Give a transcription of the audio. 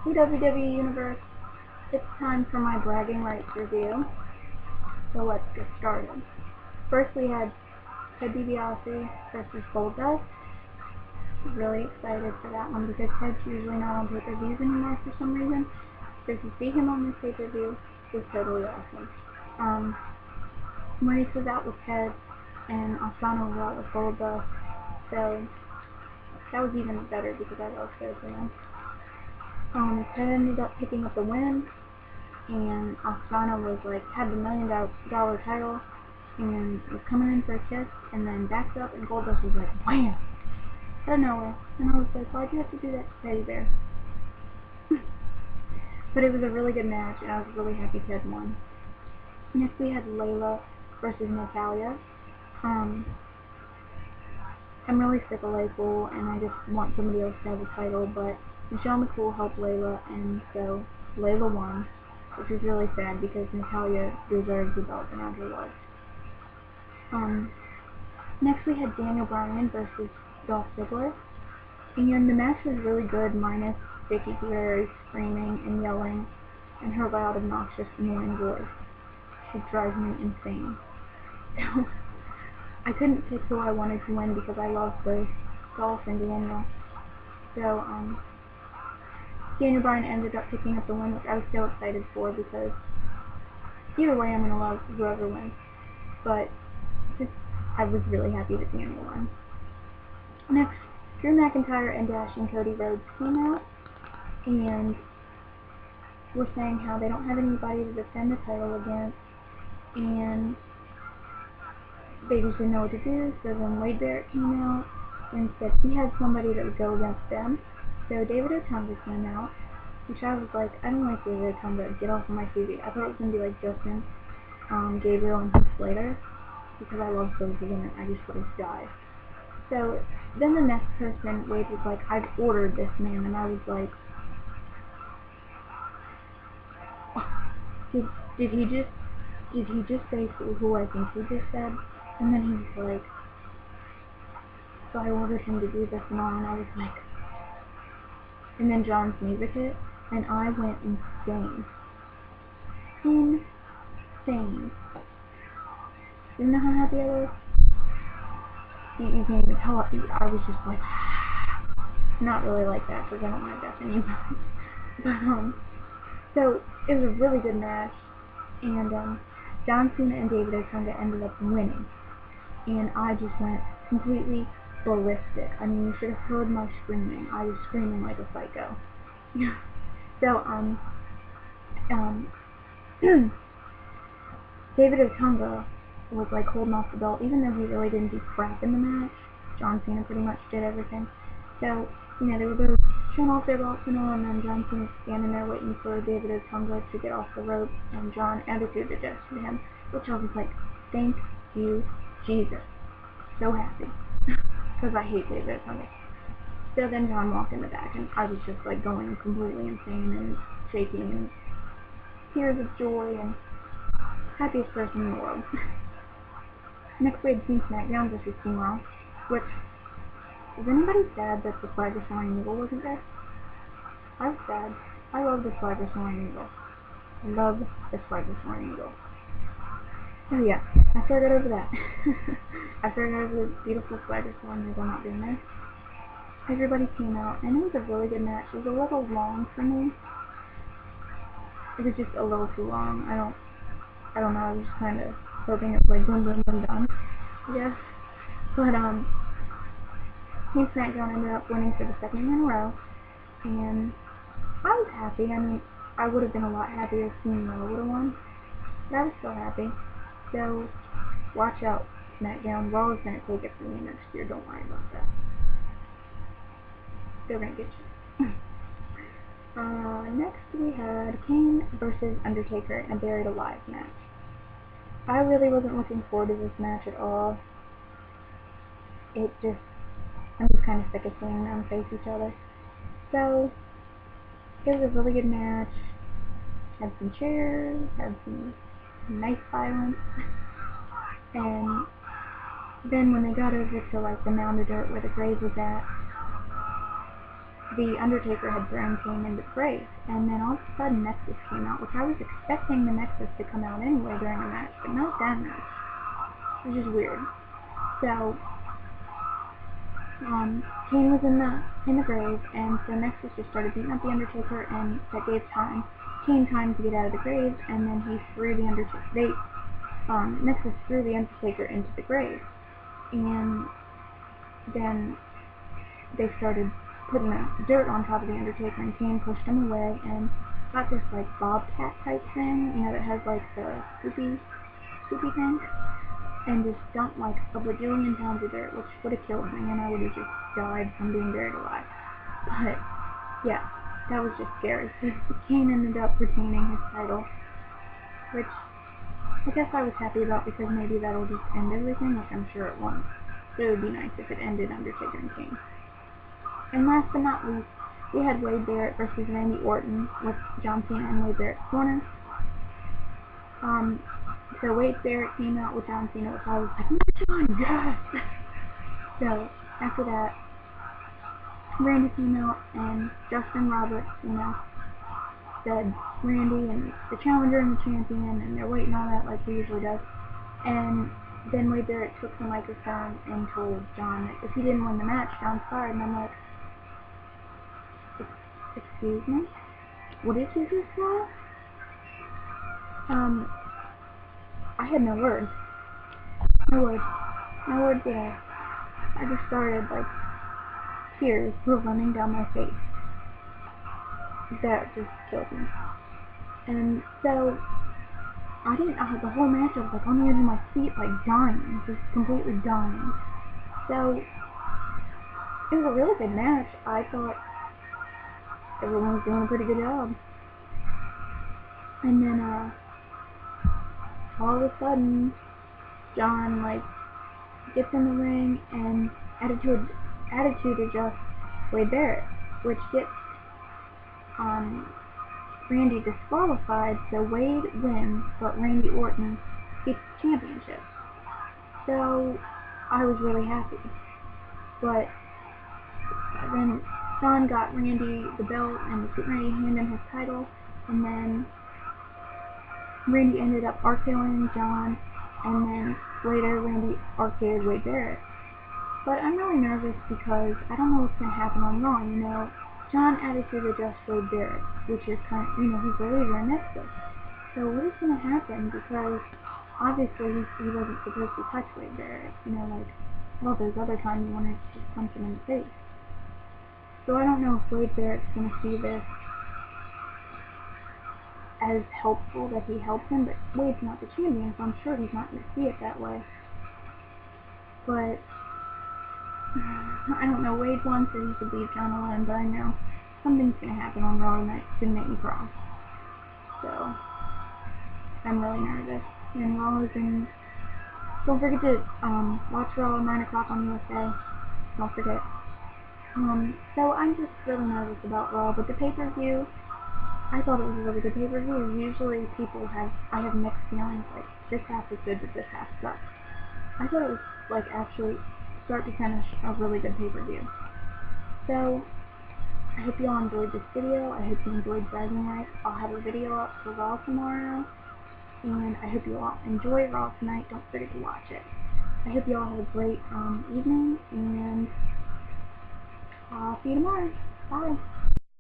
Hey WWE Universe, it's time for my bragging rights review, so let's get started. First we had Ted DiBiase versus Goldust. Really excited for that one because Ted's usually not on pay-per-views anymore for some reason, so to see him on this pay-per-view was totally awesome. Maurice was out with Ted and Asana was out with Goldust, so that was even better because I love both of them. Ted ended up picking up the win, and Asana was like, had the $1 million title, and was coming in for a kiss, and then backed up, and Goldust was like, wham! Out of nowhere. And I was like, why'd you have to do that to Teddy Bear? But it was a really good match, and I was really happy Ted won. Next we had Layla versus Natalya. I'm really sick of Layla, and I just want somebody else to have the title, but Michelle McCool helped Layla, and so Layla won, which is really sad because Natalya deserves the belt around her legs. Next we had Daniel Bryan versus Dolph Ziggler, and the match was really good minus Vickie Guerrero screaming and yelling and her loud, obnoxious, annoying voice. She drives me insane. So I couldn't pick who I wanted to win because I love both Dolph and Daniel. So Daniel Bryan ended up picking up the win, which I was so excited for because either way I'm going to love whoever wins. But I was really happy that Daniel won. Next, Drew McIntyre and Dashing Cody Rhodes came out and were saying how they don't have anybody to defend the title against, and they just didn't know what to do, so then Wade Barrett came out and said he had somebody that would go against them. So David Otunga came out, which I was like, I don't like David Otunga, get off of my TV. I thought it was going to be like Justin, Gabriel, and Heath Slater, because I love both of them and I just would have died. So then the next person, Wade was like, I've ordered this man, and I was like, did he just say who I think he just said? And then he was like, so I ordered him to do this and all, and I was like, and then John's music hit, and I went insane. Insane. You know how happy I was? You can't even tell. I was just like, not really like that, because I don't want to deafen anybody. But, so it was a really good match, and John Cena and David Otunga ended up winning, and I just went completely ballistic. I mean, you should have heard my screaming. I was screaming like a psycho. So, David Otunga was like holding off the belt, even though he really didn't do crap in the match. John Cena pretty much did everything. So, you know, they were both showing off their belts and all, and then John Cena standing there waiting for David Otunga to get off the rope, and John attitude adjusted him, which I was like, thank you, Jesus. So happy. Because I hate David Otunga. So then John walked in the back, and I was just like going completely insane and shaking and tears of joy and happiest person in the world. Next we had Team SmackDown versus Team Raw, which, is anybody sad that the Swagger Soaring Eagle wasn't there? I was sad. I love the Swagger Soaring Eagle. I love the Swagger Soaring Eagle. Oh yeah, after I got over that, after I got over the beautiful Swagger Soaring Eagle not being there, everybody came out, and it was a really good match. It was a little long for me. It was just a little too long. I don't know, I was just kind of hoping it was like boom, boom, boom, done. Yeah. But, Team SmackDown ended up winning for the second year in a row, and I was happy. I mean, I would have been a lot happier if Team Raw would have won, but I was still happy. So, watch out, SmackDown. Raw is going to take it from you next year. Don't worry about that. They're going to get you. Next we had Kane versus Undertaker in a Buried Alive match. I really wasn't looking forward to this match at all. I'm just kind of sick of seeing them face each other. So, it was a really good match. Had some chairs, had some nice violence, and then when they got over to like the mound of dirt where the grave was at, the Undertaker had thrown Kane into the grave, and then all of a sudden Nexus came out, which I was expecting the Nexus to come out anyway during the match, but not that match, which is weird. So, Kane was in the grave, and so Nexus just started beating up the Undertaker, and that gave Kane time to get out of the grave, and then he threw the Undertaker. Nexus threw the Undertaker into the grave, and then they started putting the dirt on top of the Undertaker, and Kane pushed him away and got this like bobcat type thing, you know, that has like the scoopy thing, and just dumped like a bajillion pounds of dirt, which would have killed me, and I would have just died from being buried alive. But yeah, that was just scary. So Kane ended up retaining his title, which I guess I was happy about because maybe that'll just end everything, which I'm sure it won't. So it would be nice if it ended Undertaker and Kane. And last but not least, we had Wade Barrett versus Randy Orton with John Cena in Wade Barrett's corner. So Wade Barrett came out with John Cena, which I was like, John, yes! So after that, Randy came out and Justin Roberts, you know, said Randy and the challenger and the champion, and they're waiting on that like he usually does. And then Wade Barrett took the microphone and told John that if he didn't win the match, John's fired. And I'm like, excuse me? What did you just say? I had no words. No words. No words at all. I just started, like, tears were running down my face. That just killed me. And so, the whole match I was like on the edge of my seat, like dying, just completely dying. So, it was a really good match. I thought everyone was doing a pretty good job. And then, all of a sudden, John, like, gets in the ring and attitude adjusts Wade Barrett, which gets, Randy disqualified, so Wade wins, but Randy Orton gets the championship. So, I was really happy. But then Shawn got Randy the belt and was getting ready to hand him his title, and then Randy ended up RKOing John, and then later Randy RKO'd Wade Barrett. But I'm really nervous because I don't know what's going to happen on Raw, you know. John attitude adjusts Wade Barrett, which is kind of, you know, he's the leader in Nexus. So what is going to happen? Because obviously he wasn't supposed to touch Wade Barrett, you know, like all those other times he wanted to just punch him in the face. So I don't know if Wade Barrett's going to see this as helpful that he helped him, but Wade's not the champion, so I'm sure he's not going to see it that way. But I don't know, Wade once said he could leave John alone, but I know something's going to happen on Raw and that's going to make me cry. So, I'm really nervous. And Raw is in... Don't forget to watch Raw at 9 o'clock on USA. Don't forget. So I'm just really nervous about Raw, but the pay-per-view, I thought it was a really good pay-per-view. Usually I have mixed feelings, like, this half is good, but this half sucks. I thought it was, like, actually, start to finish, a really good pay-per-view. So, I hope you all enjoyed this video. I hope you enjoyed Bragging Rights. I'll have a video up for Raw tomorrow. And I hope you all enjoy Raw tonight. Don't forget to watch it. I hope you all have a great evening. And I'll see you tomorrow. Bye.